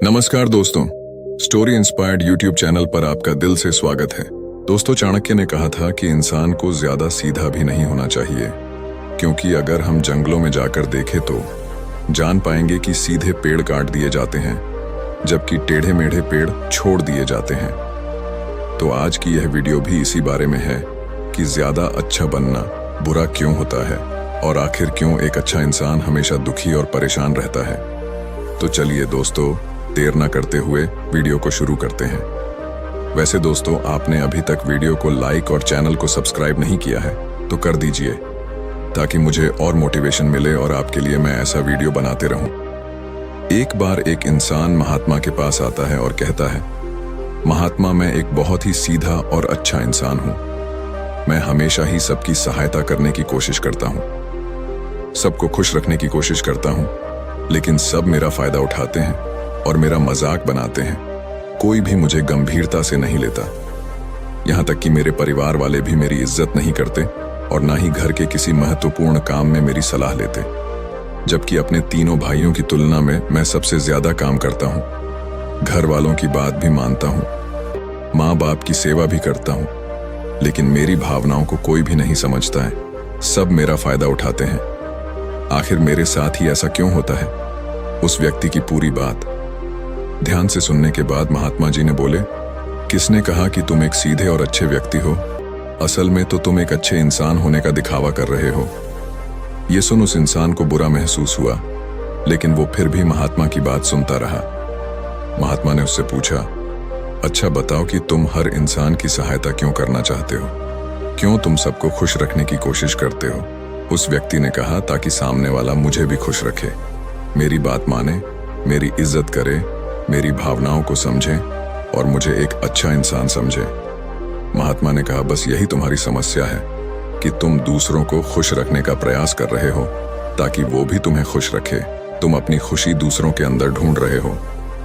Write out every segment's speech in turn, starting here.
नमस्कार दोस्तों, story inspired YouTube channel पर आपका दिल से स्वागत है। दोस्तों, चाणक्य ने कहा था कि इंसान को ज्यादा सीधा भी नहीं होना चाहिए, क्योंकि अगर हम जंगलों में जाकर देखें तो जान पाएंगे कि सीधे पेड़ काट दिए जाते हैं, जबकि टेढ़े मेढ़े पेड़ छोड़ दिए जाते हैं। तो आज की यह वीडियो भी इसी बारे में है कि ज्यादा अच्छा बनना बुरा क्यों होता है और आखिर क्यों एक अच्छा इंसान हमेशा दुखी और परेशान रहता है। तो चलिए दोस्तों, देर न करते हुए वीडियो को शुरू करते हैं। वैसे दोस्तों, आपने अभी तक वीडियो को लाइक और चैनल को सब्सक्राइब नहीं किया है तो कर दीजिए, ताकि मुझे और मोटिवेशन मिले और आपके लिए मैं ऐसा वीडियो बनाते रहूं। एक बार एक इंसान महात्मा के पास आता है और कहता है, महात्मा, मैं एक बहुत ही सीधा और अच्छा इंसान हूं। मैं हमेशा ही सबकी सहायता करने की कोशिश करता हूं, सबको खुश रखने की कोशिश करता हूं, लेकिन सब मेरा फायदा उठाते हैं और मेरा मजाक बनाते हैं। कोई भी मुझे गंभीरता से नहीं लेता। यहां तक कि मेरे परिवार वाले भी मेरी इज्जत नहीं करते और ना ही घर के किसी महत्वपूर्ण काम में मेरी सलाह लेते, जबकि अपने तीनों भाइयों की तुलना में मैं सबसे ज्यादा काम करता हूं। घर वालों की बात भी मानता हूं, माँ बाप की सेवा भी करता हूं, लेकिन मेरी भावनाओं को कोई भी नहीं समझता है। सब मेरा फायदा उठाते हैं। आखिर मेरे साथ ही ऐसा क्यों होता है? उस व्यक्ति की पूरी बात ध्यान से सुनने के बाद महात्मा जी ने बोले, किसने कहा कि तुम एक सीधे और अच्छे व्यक्ति हो? असल में तो तुम एक अच्छे इंसान होने का दिखावा कर रहे हो। यह सुन उस इंसान को बुरा महसूस हुआ, लेकिन वो फिर भी महात्मा की बात सुनता रहा। महात्मा ने उससे पूछा, अच्छा बताओ कि तुम हर इंसान की सहायता क्यों करना चाहते हो? क्यों तुम सबको खुश रखने की कोशिश करते हो? उस व्यक्ति ने कहा, ताकि सामने वाला मुझे भी खुश रखे, मेरी बात माने, मेरी इज्जत करे, मेरी भावनाओं को समझे और मुझे एक अच्छा इंसान समझे। महात्मा ने कहा, बस यही तुम्हारी समस्या है कि तुम दूसरों को खुश रखने का प्रयास कर रहे हो ताकि वो भी तुम्हें खुश रखे। तुम अपनी खुशी दूसरों के अंदर ढूंढ रहे हो।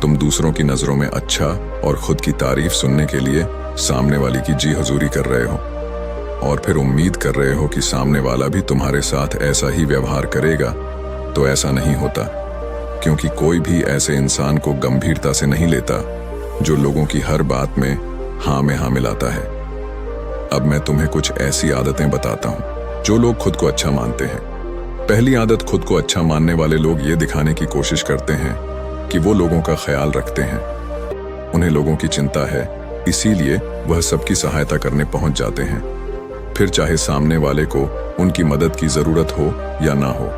तुम दूसरों की नजरों में अच्छा और खुद की तारीफ सुनने के लिए सामने वाले की जी हजूरी कर रहे हो और फिर उम्मीद कर रहे हो कि सामने वाला भी तुम्हारे साथ ऐसा ही व्यवहार करेगा। तो ऐसा नहीं होता, क्योंकि कोई भी ऐसे इंसान को गंभीरता से नहीं लेता जो लोगों की हर बात में हाँ में हाँ मिलाता है। अब मैं तुम्हें कुछ ऐसी आदतें बताता हूं जो लोग खुद को अच्छा मानते हैं। पहली आदत, खुद को अच्छा मानने वाले लोग ये दिखाने की कोशिश करते हैं कि वो लोगों का ख्याल रखते हैं। उन्हें लोगों की चिंता है, इसीलिए वह सबकी सहायता करने पहुंच जाते हैं, फिर चाहे सामने वाले को उनकी मदद की जरूरत हो या ना हो।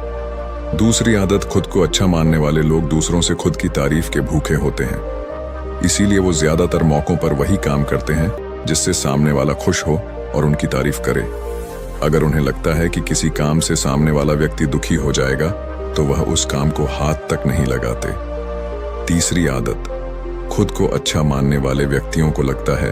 दूसरी आदत, खुद को अच्छा मानने वाले लोग दूसरों से खुद की तारीफ के भूखे होते हैं। इसीलिए वो ज्यादातर मौकों पर वही काम करते हैं जिससे सामने वाला खुश हो और उनकी तारीफ करे। अगर उन्हें लगता है कि किसी काम से सामने वाला व्यक्ति दुखी हो जाएगा तो वह उस काम को हाथ तक नहीं लगाते। तीसरी आदत, खुद को अच्छा मानने वाले व्यक्तियों को लगता है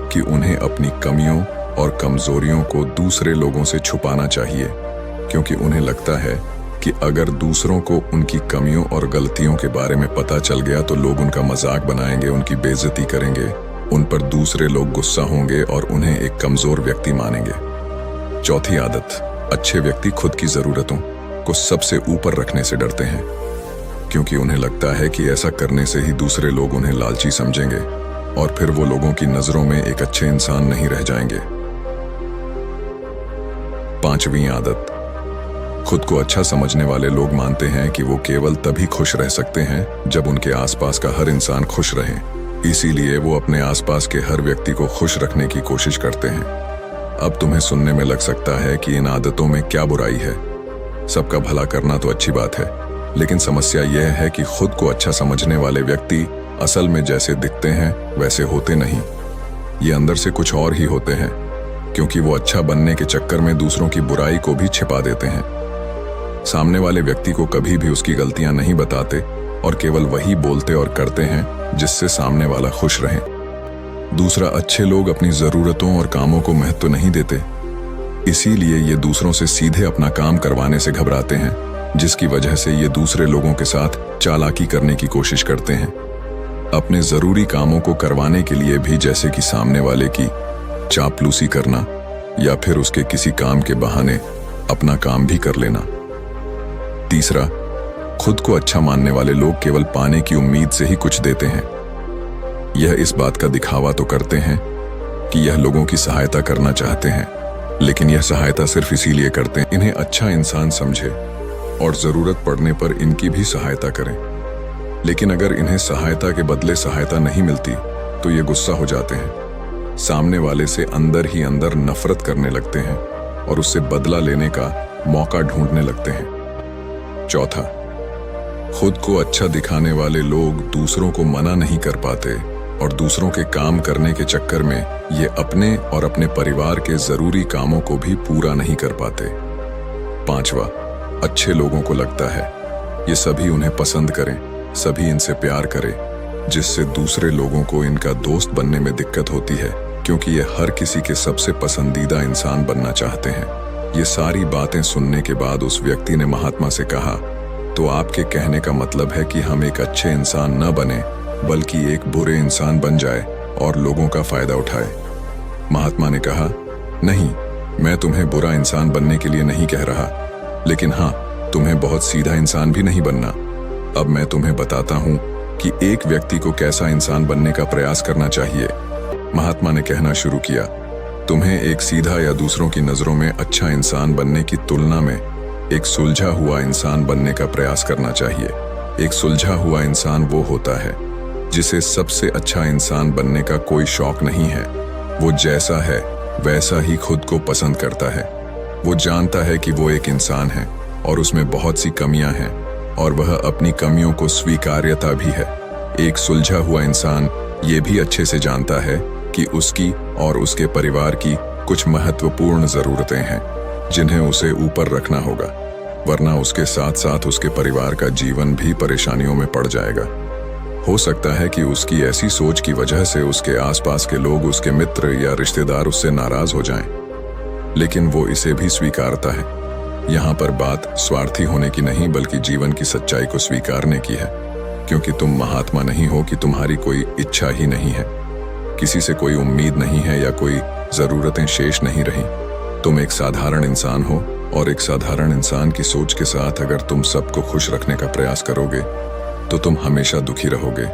कि उन्हें अपनी कमियों और कमजोरियों को दूसरे लोगों से छुपाना चाहिए, क्योंकि उन्हें लगता है कि अगर दूसरों को उनकी कमियों और गलतियों के बारे में पता चल गया तो लोग उनका मजाक बनाएंगे, उनकी बेइज्जती करेंगे, उन पर दूसरे लोग गुस्सा होंगे और उन्हें एक कमजोर व्यक्ति मानेंगे। चौथी आदत, अच्छे व्यक्ति खुद की जरूरतों को सबसे ऊपर रखने से डरते हैं, क्योंकि उन्हें लगता है कि ऐसा करने से ही दूसरे लोग उन्हें लालची समझेंगे और फिर वो लोगों की नजरों में एक अच्छे इंसान नहीं रह जाएंगे। पांचवी आदत, खुद को अच्छा समझने वाले लोग मानते हैं कि वो केवल तभी खुश रह सकते हैं जब उनके आसपास का हर इंसान खुश रहे। इसीलिए वो अपने आसपास के हर व्यक्ति को खुश रखने की कोशिश करते हैं। अब तुम्हें सुनने में लग सकता है कि इन आदतों में क्या बुराई है। सबका भला करना तो अच्छी बात है, लेकिन समस्या यह है कि खुद को अच्छा समझने वाले व्यक्ति असल में जैसे दिखते हैं वैसे होते नहीं। ये अंदर से कुछ और ही होते हैं, क्योंकि वो अच्छा बनने के चक्कर में दूसरों की बुराई को भी छिपा देते हैं। सामने वाले व्यक्ति को कभी भी उसकी गलतियां नहीं बताते और केवल वही बोलते और करते हैं जिससे सामने वाला खुश रहे। दूसरा, अच्छे लोग अपनी जरूरतों और कामों को महत्व नहीं देते, इसीलिए ये दूसरों से सीधे अपना काम करवाने से घबराते हैं, जिसकी वजह से ये दूसरे लोगों के साथ चालाकी करने की कोशिश करते हैं, अपने जरूरी कामों को करवाने के लिए भी, जैसे कि सामने वाले की चापलूसी करना या फिर उसके किसी काम के बहाने अपना काम भी कर लेना। तीसरा, खुद को अच्छा मानने वाले लोग केवल पाने की उम्मीद से ही कुछ देते हैं। यह इस बात का दिखावा तो करते हैं कि यह लोगों की सहायता करना चाहते हैं, लेकिन यह सहायता सिर्फ इसीलिए करते हैं इन्हें अच्छा इंसान समझे और जरूरत पड़ने पर इनकी भी सहायता करें। लेकिन अगर इन्हें सहायता के बदले सहायता नहीं मिलती तो ये गुस्सा हो जाते हैं, सामने वाले से अंदर ही अंदर नफरत करने लगते हैं और उससे बदला लेने का मौका ढूंढने लगते हैं। चौथा, खुद को अच्छा दिखाने वाले लोग दूसरों को मना नहीं कर पाते और दूसरों के काम करने के चक्कर में ये अपने और अपने परिवार के जरूरी कामों को भी पूरा नहीं कर पाते। पांचवा, अच्छे लोगों को लगता है ये सभी उन्हें पसंद करें, सभी इनसे प्यार करें, जिससे दूसरे लोगों को इनका दोस्त बनने में दिक्कत होती है, क्योंकि ये हर किसी के सबसे पसंदीदा इंसान बनना चाहते हैं। ये सारी बातें सुनने के बाद उस व्यक्ति ने महात्मा से कहा, तो आपके कहने का मतलब है कि हम एक अच्छे इंसान न बने बल्कि एक बुरे इंसान बन जाए और लोगों का फायदा उठाए। महात्मा ने कहा, नहीं, मैं तुम्हें बुरा इंसान बनने के लिए नहीं कह रहा, लेकिन हाँ, तुम्हें बहुत सीधा इंसान भी नहीं बनना। अब मैं तुम्हें बताता हूं कि एक व्यक्ति को कैसा इंसान बनने का प्रयास करना चाहिए। महात्मा ने कहना शुरू किया, तुम्हें एक सीधा या दूसरों की नजरों में अच्छा इंसान बनने की तुलना में एक सुलझा हुआ इंसान बनने का प्रयास करना चाहिए। एक सुलझा हुआ इंसान वो होता है जिसे सबसे अच्छा इंसान बनने का कोई शौक नहीं है। वो जैसा है वैसा ही खुद को पसंद करता है। वो जानता है कि वो एक इंसान है और उसमें बहुत सी कमियां हैं और वह अपनी कमियों को स्वीकार्यता भी है। एक सुलझा हुआ इंसान ये भी अच्छे से जानता है कि उसकी और उसके परिवार की कुछ महत्वपूर्ण जरूरतें हैं जिन्हें उसे ऊपर रखना होगा, वरना उसके साथ साथ उसके परिवार का जीवन भी परेशानियों में पड़ जाएगा। हो सकता है कि उसकी ऐसी सोच की वजह से उसके आसपास के लोग, उसके मित्र या रिश्तेदार उससे नाराज हो जाएं, लेकिन वो इसे भी स्वीकारता है। यहाँ पर बात स्वार्थी होने की नहीं बल्कि जीवन की सच्चाई को स्वीकारने की है, क्योंकि तुम महात्मा नहीं हो कि तुम्हारी कोई इच्छा ही नहीं है, किसी से कोई उम्मीद नहीं है या कोई जरूरतें शेष नहीं रही। तुम एक साधारण इंसान हो और एक साधारण इंसान की सोच के साथ अगर तुम सबको खुश रखने का प्रयास करोगे तो तुम हमेशा दुखी रहोगे,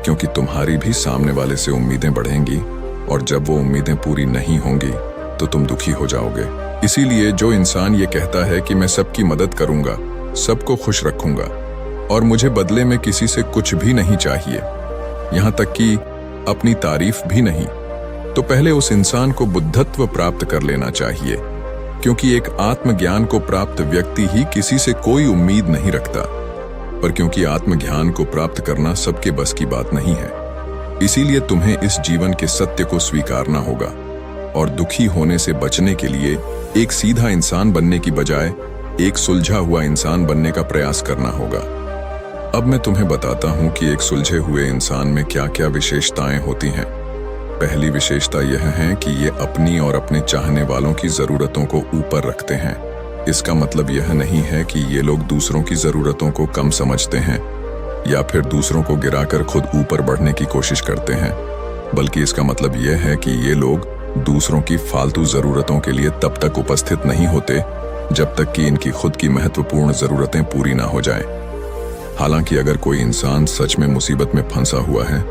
क्योंकि तुम्हारी भी सामने वाले से उम्मीदें बढ़ेंगी और जब वो उम्मीदें पूरी नहीं होंगी तो तुम दुखी हो जाओगे। इसीलिए जो इंसान ये कहता है कि मैं सबकी मदद करूंगा, सबको खुश रखूंगा और मुझे बदले में किसी से कुछ भी नहीं चाहिए, यहाँ तक कि अपनी तारीफ भी नहीं, तो पहले उस इंसान को बुद्धत्व प्राप्त कर लेना चाहिए, क्योंकि एक आत्मज्ञान को प्राप्त व्यक्ति ही किसी से कोई उम्मीद नहीं रखता। पर क्योंकि आत्मज्ञान को प्राप्त करना सबके बस की बात नहीं है, इसीलिए तुम्हें इस जीवन के सत्य को स्वीकारना होगा और दुखी होने से बचने के लिए एक सीधा इंसान बनने की बजाय एक सुलझा हुआ इंसान बनने का प्रयास करना होगा। अब मैं तुम्हें बताता हूं कि एक सुलझे हुए इंसान में क्या क्या विशेषताएं होती हैं। पहली विशेषता यह है कि ये अपनी और अपने चाहने वालों की जरूरतों को ऊपर रखते हैं। इसका मतलब यह नहीं है कि ये लोग दूसरों की जरूरतों को कम समझते हैं या फिर दूसरों को गिराकर खुद ऊपर बढ़ने की कोशिश करते हैं, बल्कि इसका मतलब यह है कि ये लोग दूसरों की फालतू जरूरतों के लिए तब तक उपस्थित नहीं होते जब तक कि इनकी खुद की महत्वपूर्ण जरूरतें पूरी ना हो जाएं। हालांकि अगर कोई इंसान सच में मुसीबत में फंसा हुआ है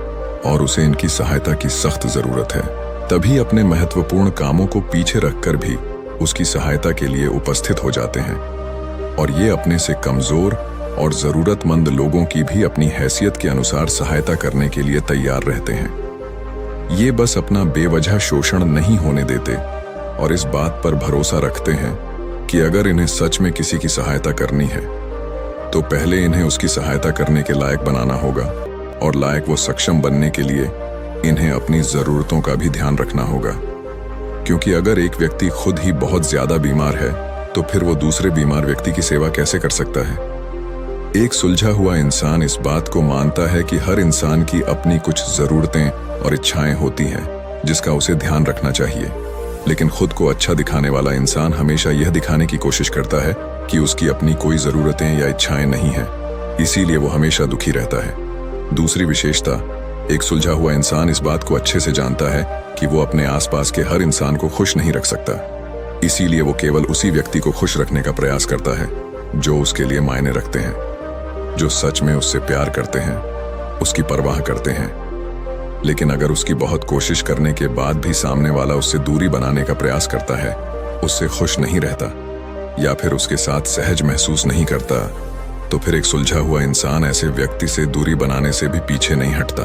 और उसे इनकी सहायता की सख्त जरूरत है, तभी अपने महत्वपूर्ण कामों को पीछे रखकर भी उसकी सहायता के लिए उपस्थित हो जाते हैं और ये अपने से कमजोर और जरूरतमंद लोगों की भी अपनी हैसियत के अनुसार सहायता करने के लिए तैयार रहते हैं। ये बस अपना बेवजह शोषण नहीं होने देते और इस बात पर भरोसा रखते हैं कि अगर इन्हें सच में किसी की सहायता करनी है तो पहले इन्हें उसकी सहायता करने के लायक बनाना होगा और लायक वो सक्षम बनने के लिए इन्हें अपनी जरूरतों का भी ध्यान रखना होगा, क्योंकि अगर एक व्यक्ति खुद ही बहुत ज्यादा बीमार है तो फिर वो दूसरे बीमार व्यक्ति की सेवा कैसे कर सकता है। एक सुलझा हुआ इंसान इस बात को मानता है कि हर इंसान की अपनी कुछ जरूरतें और इच्छाएं होती हैं जिसका उसे ध्यान रखना चाहिए, लेकिन खुद को अच्छा दिखाने वाला इंसान हमेशा यह दिखाने की कोशिश करता है कि उसकी अपनी कोई जरूरतें या इच्छाएं नहीं हैं, इसीलिए वो हमेशा दुखी रहता है। दूसरी विशेषता, एक सुलझा हुआ इंसान इस बात को अच्छे से जानता है कि वो अपने आसपास के हर इंसान को खुश नहीं रख सकता, इसीलिए वो केवल उसी व्यक्ति को खुश रखने का प्रयास करता है जो उसके लिए मायने रखते हैं। जो सच में उससे प्यार करते हैं, उसकी परवाह करते हैं। लेकिन अगर उसकी बहुत कोशिश करने के बाद भी सामने वाला उससे दूरी बनाने का प्रयास करता है, उससे खुश नहीं रहता या फिर उसके साथ सहज महसूस नहीं करता, तो फिर एक सुलझा हुआ इंसान ऐसे व्यक्ति से दूरी बनाने से भी पीछे नहीं हटता।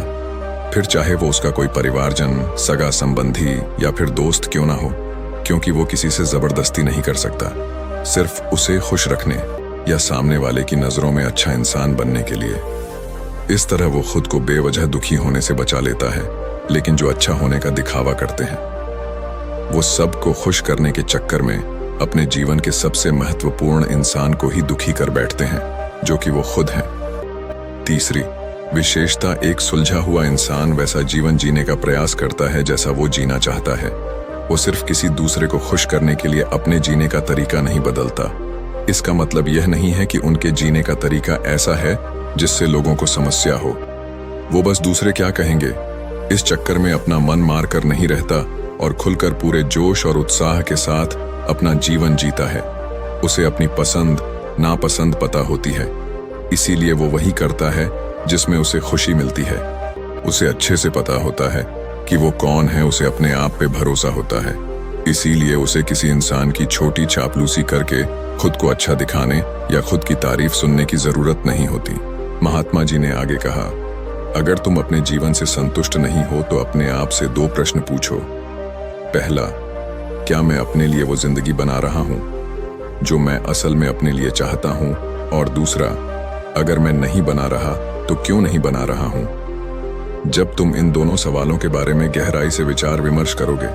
फिर चाहे वो उसका कोई परिवारजन, सगा संबंधी या फिर दोस्त क्यों ना हो, क्योंकि वो किसी से जबरदस्ती नहीं कर सकता, सिर्फ उसे खुश रखने या सामने वाले की नजरों में अच्छा इंसान बनने के लिए। इस तरह वो खुद को बेवजह दुखी होने से बचा लेता है। लेकिन जो अच्छा होने का दिखावा करते हैं, वो सबको खुश करने के चक्कर में अपने जीवन के सबसे महत्वपूर्ण इंसान को ही दुखी कर बैठते हैं, जो कि वो खुद हैं। तीसरी विशेषता, एक सुलझा हुआ इंसान वैसा जीवन जीने का प्रयास करता है जैसा वो जीना चाहता है। वो सिर्फ किसी दूसरे को खुश करने के लिए अपने जीने का तरीका नहीं बदलता। इसका मतलब यह नहीं है कि उनके जीने का तरीका ऐसा है जिससे लोगों को समस्या हो। वो बस दूसरे क्या कहेंगे इस चक्कर में अपना मन मार कर नहीं रहता और खुलकर पूरे जोश और उत्साह के साथ अपना जीवन जीता है। उसे अपनी पसंद नापसंद पता होती है, इसीलिए वो वही करता है जिसमें उसे खुशी मिलती है। उसे अच्छे से पता होता है कि वो कौन है, उसे अपने आप पे भरोसा होता है, इसीलिए उसे किसी इंसान की छोटी चापलूसी करके खुद को अच्छा दिखाने या खुद की तारीफ सुनने की जरूरत नहीं होती। महात्मा जी ने आगे कहा, अगर तुम अपने जीवन से संतुष्ट नहीं हो तो अपने आप से 2 प्रश्न पूछो। पहला, क्या मैं अपने लिए वो जिंदगी बना रहा हूं जो मैं असल में अपने लिए चाहता हूं? और दूसरा, अगर मैं नहीं बना रहा तो क्यों नहीं बना रहा हूं? जब तुम इन दोनों सवालों के बारे में गहराई से विचार विमर्श करोगे,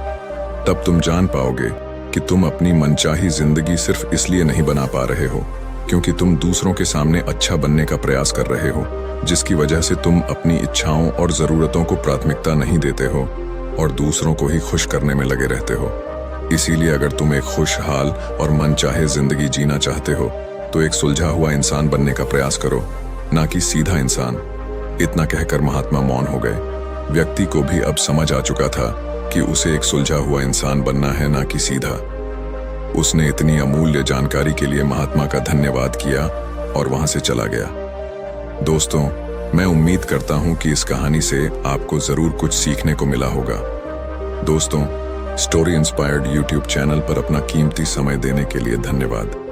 तब तुम जान पाओगे कि तुम अपनी मनचाही जिंदगी सिर्फ इसलिए नहीं बना पा रहे हो क्योंकि तुम दूसरों के सामने अच्छा बनने का प्रयास कर रहे हो, जिसकी वजह से तुम अपनी इच्छाओं और जरूरतों को प्राथमिकता नहीं देते हो और दूसरों को ही खुश करने में लगे रहते हो। इसीलिए अगर तुम एक खुशहाल और मनचाहे जिंदगी जीना चाहते हो तो एक सुलझा हुआ इंसान बनने का प्रयास करो, ना कि सीधा इंसान। इतना कहकर महात्मा मौन हो गए। व्यक्ति को भी अब समझ आ चुका था कि उसे एक सुलझा हुआ इंसान बनना है, ना कि सीधा। उसने इतनी अमूल्य जानकारी के लिए महात्मा का धन्यवाद किया और वहां से चला गया। दोस्तों, मैं उम्मीद करता हूं कि इस कहानी से आपको जरूर कुछ सीखने को मिला होगा। दोस्तों, स्टोरी इंस्पायर्ड यूट्यूब चैनल पर अपना कीमती समय देने के लिए धन्यवाद।